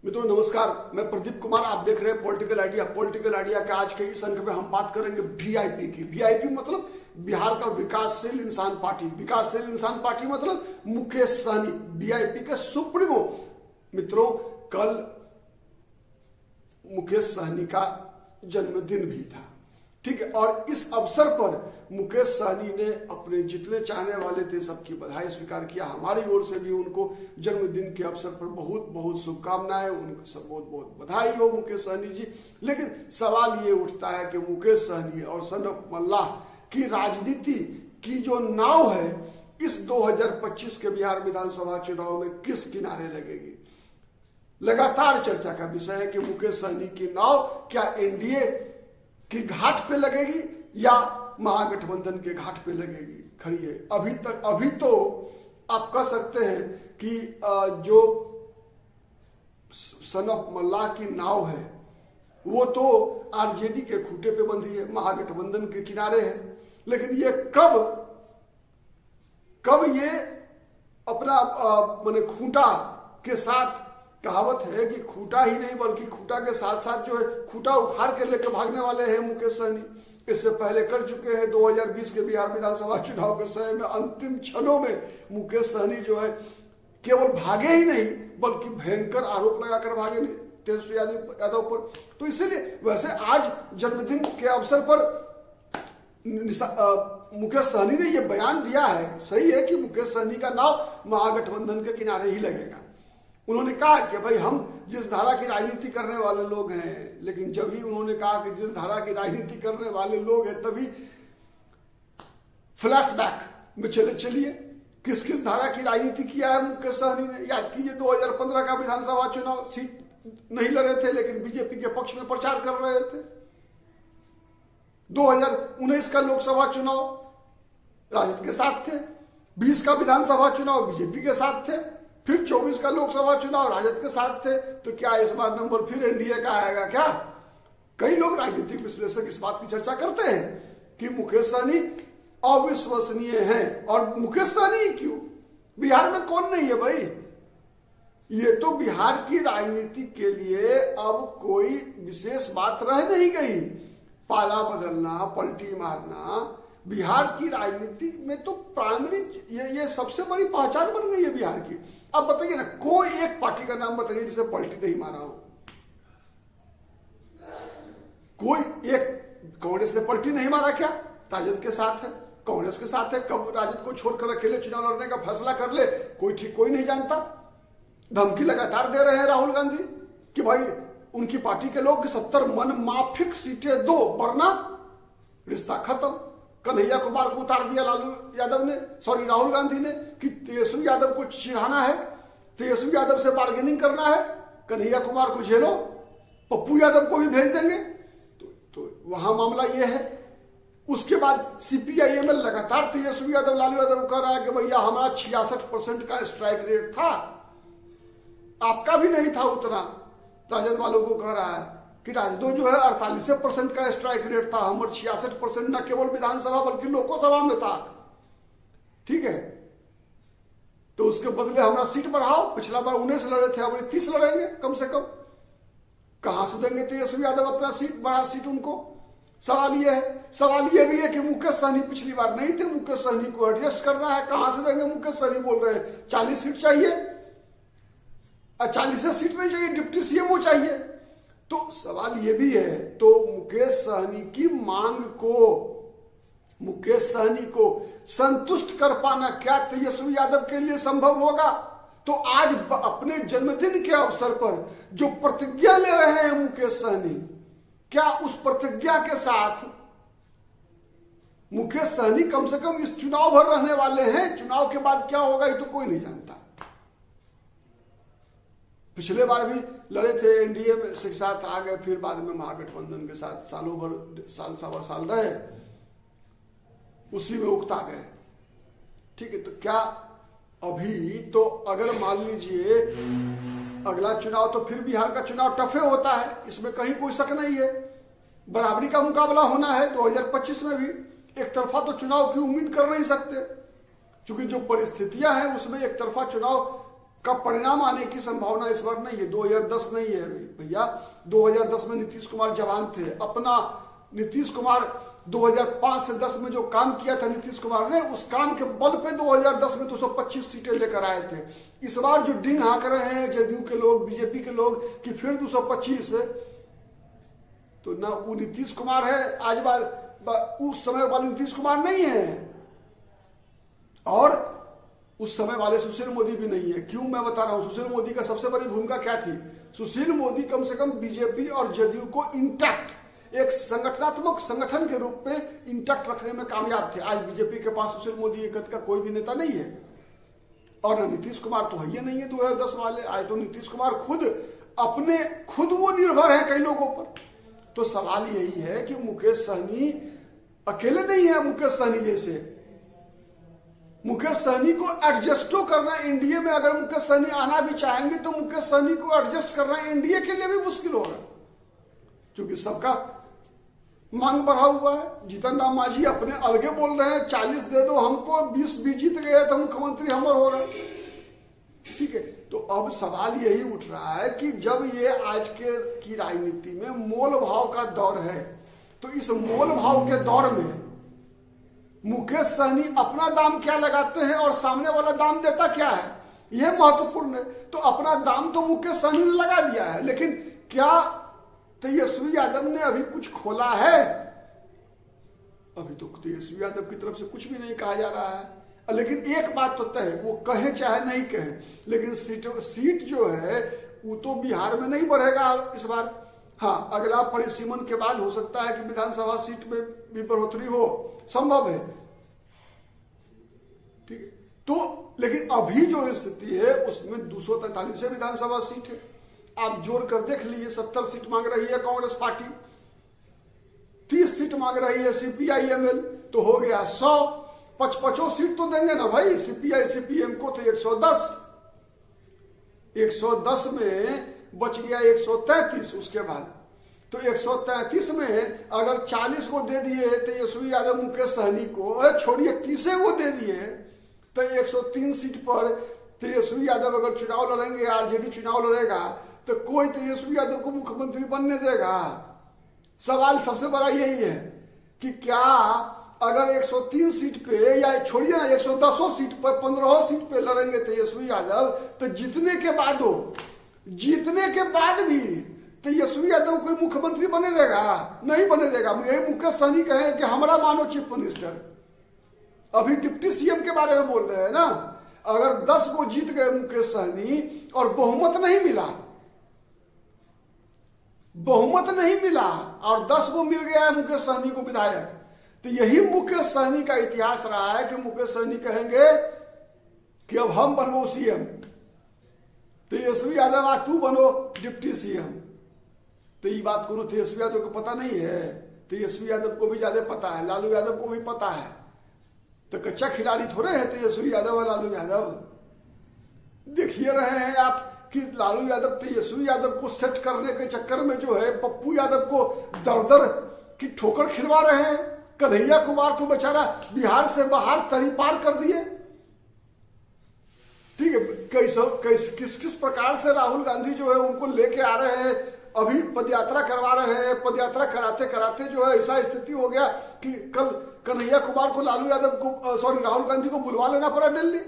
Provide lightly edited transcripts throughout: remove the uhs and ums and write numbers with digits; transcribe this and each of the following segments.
मित्रों नमस्कार, मैं प्रदीप कुमार। आप देख रहे हैं पॉलिटिकल आइडिया। पॉलिटिकल आइडिया के आज के इस अंक में हम बात करेंगे वीआईपी की। वीआईपी मतलब बिहार का विकासशील इंसान पार्टी। विकासशील इंसान पार्टी मतलब मुकेश सहनी, वीआईपी के सुप्रीमो। मित्रों, कल मुकेश सहनी का जन्मदिन भी था, ठीक है। और इस अवसर पर मुकेश सहनी ने अपने जितने चाहने वाले थे सबकी बधाई स्वीकार किया। हमारी ओर से भी उनको जन्मदिन के अवसर पर बहुत बहुत शुभकामनाएं, उनको सब बहुत बहुत बधाई हो मुकेश सहनी जी। लेकिन सवाल ये उठता है कि मुकेश सहनी और सन ऑफ मल्लाह की राजनीति की जो नाव है इस 2025 के बिहार विधानसभा चुनाव में किस किनारे लगेगी। लगातार चर्चा का विषय है कि मुकेश सहनी की नाव क्या एनडीए की घाट पे लगेगी या महागठबंधन के घाट पे लगेगी, खड़ी है। अभी तो आप कह सकते हैं कि जो सन ऑफ मल्लाह की नाव है वो तो आरजेडी के खूंटे पे बंधी है, महागठबंधन के किनारे है। लेकिन ये कब ये अपना माने खूंटा के साथ, कहावत है कि खूंटा ही नहीं बल्कि खूंटा के साथ साथ जो है खूंटा उखाड़ के लेकर भागने वाले हैं मुकेश सहनी। इससे पहले कर चुके हैं 2020 के बिहार विधानसभा चुनाव के समय में अंतिम क्षणों में मुकेश सहनी जो है केवल भागे ही नहीं बल्कि भयंकर आरोप लगाकर भागे नहीं तेजस्वी यादव पर। तो इसीलिए वैसे आज जन्मदिन के अवसर पर मुकेश सहनी ने यह बयान दिया है, सही है कि मुकेश सहनी का नाव महागठबंधन के किनारे ही लगेगा। उन्होंने कहा कि भाई हम जिस धारा की राजनीति करने वाले लोग हैं, लेकिन जब ही उन्होंने कहा कि जिस धारा की राजनीति करने वाले लोग हैं तभी फ्लैशबैक में चलिए किस किस धारा की राजनीति किया है मुकेश सहनी ने। याद कीजिए 2015 का विधानसभा चुनाव, सीट नहीं लड़े थे लेकिन बीजेपी के पक्ष में प्रचार कर रहे थे। 2019 का लोकसभा चुनाव राजद के साथ थे, 20 का विधानसभा चुनाव बीजेपी के साथ थे, फिर 24 का लोकसभा चुनाव राजद के साथ थे। तो क्या इस बार नंबर फिर एनडीए का आएगा क्या? कई लोग राजनीतिक विश्लेषक इस बात की चर्चा करते हैं कि मुकेश सहनी अविश्वसनीय हैं। और मुकेश सहनी क्यों, बिहार में कौन नहीं है भाई? ये तो बिहार की राजनीति के लिए अब कोई विशेष बात रह नहीं गई। पाला बदलना, पलटी मारना बिहार की राजनीति में तो प्राइमरी ये सबसे बड़ी पहचान बन गई है बिहार की। अब बताइए ना, कोई एक पार्टी का नाम बताइए जिसे पलटी नहीं मारा हो। कोई एक, कांग्रेस ने पलटी नहीं मारा क्या? राजद के साथ है, कांग्रेस के साथ है। कब राजद को छोड़कर अकेले चुनाव लड़ने का फैसला कर ले कोई नहीं जानता। धमकी लगातार दे रहे हैं राहुल गांधी कि भाई उनकी पार्टी के लोग 70 मनमाफिक सीटें दो वरना रिश्ता खत्म। कन्हैया कुमार को उतार दिया राहुल गांधी ने कि तेजस्वी यादव को चिढ़ाना है, तेजस्वी यादव से बार्गेनिंग करना है, कन्हैया कुमार को झेलो, पप्पू यादव को भी भेज देंगे। तो वहां मामला यह है। उसके बाद सीपीआईएम में लगातार तेजस्वी यादव, लालू यादव कह रहा है कि भैया हमारा 66% का स्ट्राइक रेट था, आपका भी नहीं था उतना। राजद वालों को कह रहा है कि राजदो जो है 48% का स्ट्राइक रेट था, हमारे 66% न केवल विधानसभा बल्कि लोकसभा में था, ठीक है। तो उसके बदले हमारा सीट बढ़ाओ। पिछला बार 19 लड़े थे, अब 30 लड़ेंगे कम से कम। कहां से देंगे तेजस्वी यादव अपना बड़ा सीट उनको? सवाल यह भी है कि मुकेश सहनी पिछली बार नहीं थे, मुकेश सहनी को एडजस्ट करना है। कहां से देंगे? मुकेश सहनी बोल रहे हैं 40 सीट चाहिए, 40 सीट नहीं चाहिए, डिप्टी सीएमओ चाहिए। तो सवाल यह भी है, तो मुकेश सहनी की मांग को, मुकेश सहनी को संतुष्ट कर पाना क्या तेजस्वी यादव के लिए संभव होगा? तो आज अपने जन्मदिन के अवसर पर जो प्रतिज्ञा ले रहे हैं मुकेश सहनी, क्या उस प्रतिज्ञा के साथ मुकेश सहनी कम से कम इस चुनाव भर रहने वाले हैं? चुनाव के बाद क्या होगा ये तो कोई नहीं जानता। पिछले बार भी लड़े थे, एनडीए में के साथ आ गए, फिर बाद में महागठबंधन के साथ सालों भर, साल सवा साल रहे, उसी में उकता गए, ठीक है। तो क्या अभी तो अगर मान लीजिए अगला चुनाव, तो फिर बिहार का चुनाव टफे होता है, इसमें कहीं कोई शक नहीं है। बराबरी का मुकाबला होना है 2025 में भी। एक तरफा तो चुनाव की उम्मीद कर नहीं सकते, क्योंकि जो परिस्थितियां हैं उसमें एक तरफा चुनाव का परिणाम आने की संभावना इस बार नहीं है। 2010 नहीं है भैया, 2010 में नीतीश कुमार जवान थे। अपना नीतीश कुमार 2005 से 10 में जो काम किया था नीतीश कुमार ने, उस काम के बल पे 2010 में 225 सीटें लेकर आए थे। इस बार जो डिंग हाँक रहे हैं जदयू के लोग, बीजेपी के लोग कि फिर 225, तो ना वो नीतीश कुमार है आज बार, उस समय वाले नीतीश कुमार नहीं है और उस समय वाले सुशील मोदी भी नहीं है। क्यों मैं बता रहा हूं, सुशील मोदी का सबसे बड़ी भूमिका क्या थी? सुशील मोदी कम से कम बीजेपी और जदयू को इंटैक्ट, एक संगठनात्मक संगठन के रूप में इंटैक्ट रखने में कामयाब थे। आज बीजेपी के पास सुशील मोदी एक का कोई भी नेता नहीं है और ना नीतीश कुमार तो है ही नहीं है 2010 वाले। आज तो नीतीश कुमार खुद वो निर्भर है कई लोगों पर। तो सवाल यही है कि मुकेश सहनी अकेले नहीं है। मुकेश सहनी को एडजस्टो करना एनडीए में, अगर मुकेश सहनी आना भी चाहेंगे तो मुकेश सहनी को एडजस्ट करना एनडीए के लिए भी मुश्किल होगा, क्योंकि सबका मांग बढ़ा हुआ है। जीतन राम मांझी अपने अलगे बोल रहे हैं 40 दे दो हमको, 20 भी जीत गए तो मुख्यमंत्री हमर होगा। ठीक है, तो अब सवाल यही उठ रहा है कि जब ये आज की राजनीति में मोल भाव का दौर है, तो इस मोल भाव के दौर में मुकेश सहनी अपना दाम क्या लगाते हैं और सामने वाला दाम देता क्या है, यह महत्वपूर्ण है। तो अपना दाम तो मुकेश सहनी ने लगा दिया है, लेकिन क्या तेजस्वी यादव ने अभी कुछ खोला है? अभी तो तेजस्वी यादव की तरफ से कुछ भी नहीं कहा जा रहा है। लेकिन एक बात तो तय है, वो कहे चाहे नहीं कहे, लेकिन सीट जो है वो तो बिहार में नहीं बढ़ेगा इस बार। हाँ, अगला परिसीमन के बाद हो सकता है कि विधानसभा सीट में भी बढ़ोतरी हो, संभव है। ठीक है, तो लेकिन अभी जो स्थिति है उसमें 243 विधानसभा सीट है। आप जोड़ कर देख लीजिए, 70 सीट मांग रही है कांग्रेस पार्टी, 30 सीट मांग रही है सीपीआई-एमएल, तो हो गया 100। 55 सीट तो देंगे ना भाई सीपीआई सीपीएम को, तो 110 में बच गया 133 उसके बाद। तो 133 में अगर 40 को दे दिए तेजस्वी यादव मुकेश सहनी को, छोड़िए 30 को दे दिए, तो 103 सीट पर तेजस्वी यादव अगर चुनाव लड़ेंगे, आरजेडी चुनाव लड़ेगा, तो कोई तेजस्वी यादव को मुख्यमंत्री बनने देगा? सवाल सबसे बड़ा यही है कि क्या अगर 103 सीट पे, या छोड़िए ना 110 सीट पर, 15 सीट पे लड़ेंगे तेजस्वी यादव, तो जीतने के बाद भी तेजस्वी यादव कोई मुख्यमंत्री बने देगा? नहीं बने देगा। यही मुकेश सहनी कहे कि हमारा मानो चीफ मिनिस्टर। अभी डिप्टी सीएम के बारे में बोल रहे हैं ना। अगर 10 को जीत गए मुकेश सहनी और बहुमत नहीं मिला और 10 को मिल गया है मुकेश सहनी को विधायक, तो यही मुकेश सहनी का इतिहास रहा है कि मुकेश सहनी कहेंगे कि अब हम बनो सीएम, तेजस्वी यादव आ तू बनो डिप्टी सीएम। तो ये बात को तेजस्वी यादव को पता नहीं है। तेजस्वी यादव को भी ज्यादा पता है, लालू यादव को भी पता है। तो कच्चा खिलाड़ी थोड़े है तेजस्वी यादव और लालू यादव। देखिए रहे हैं आप कि लालू यादव तेजस्वी यादव को सेट करने के चक्कर में जो है पप्पू यादव को दर की ठोकर खिलवा रहे हैं। कन्हैया कुमार को बेचारा बिहार से बाहर तरी पार कर दिए। ठीक है, किस प्रकार से राहुल गांधी जो है उनको लेके आ रहे हैं, अभी पदयात्रा करवा रहे हैं। पदयात्रा कराते कराते जो है ऐसा स्थिति हो गया कि कल कन्हैया कुमार को राहुल गांधी को बुलवा लेना पड़ा दिल्ली।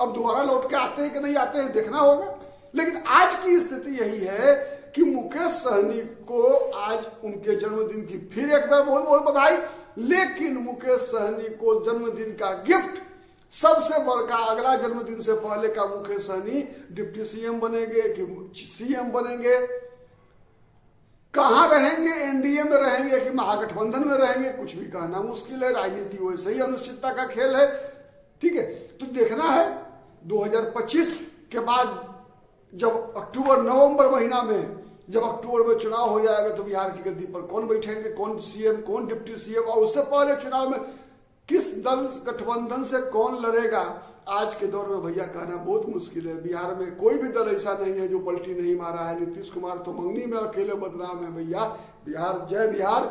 अब दोबारा लौट के आते हैं कि नहीं आते हैं देखना होगा। लेकिन आज की स्थिति यही है कि मुकेश सहनी को आज उनके जन्मदिन की फिर एक बार बहुत बहुत बधाई। लेकिन मुकेश सहनी को जन्मदिन का गिफ्ट सबसे बड़का, अगला जन्मदिन से पहले का मुकेश सहनी डिप्टी सीएम बनेंगे कि सीएम बनेंगे, कहां रहेंगे, एनडीए में रहेंगे कि महागठबंधन में रहेंगे, कुछ भी कहना मुश्किल है। राजनीति वैसे ही अनिश्चितता का खेल है। ठीक है, तो देखना है 2025 के बाद, जब नवंबर महीना में जब अक्टूबर में चुनाव हो जाएगा, तो बिहार की गद्दी पर कौन बैठेंगे, कौन सीएम, कौन डिप्टी सीएम, और उससे पहले चुनाव में किस दल गठबंधन से कौन लड़ेगा, आज के दौर में भैया कहना बहुत मुश्किल है। बिहार में कोई भी दल ऐसा नहीं है जो पलटी नहीं मारा है। नीतीश कुमार तो मंगनी में अकेले बदनाम है भैया। बिहार, जय बिहार।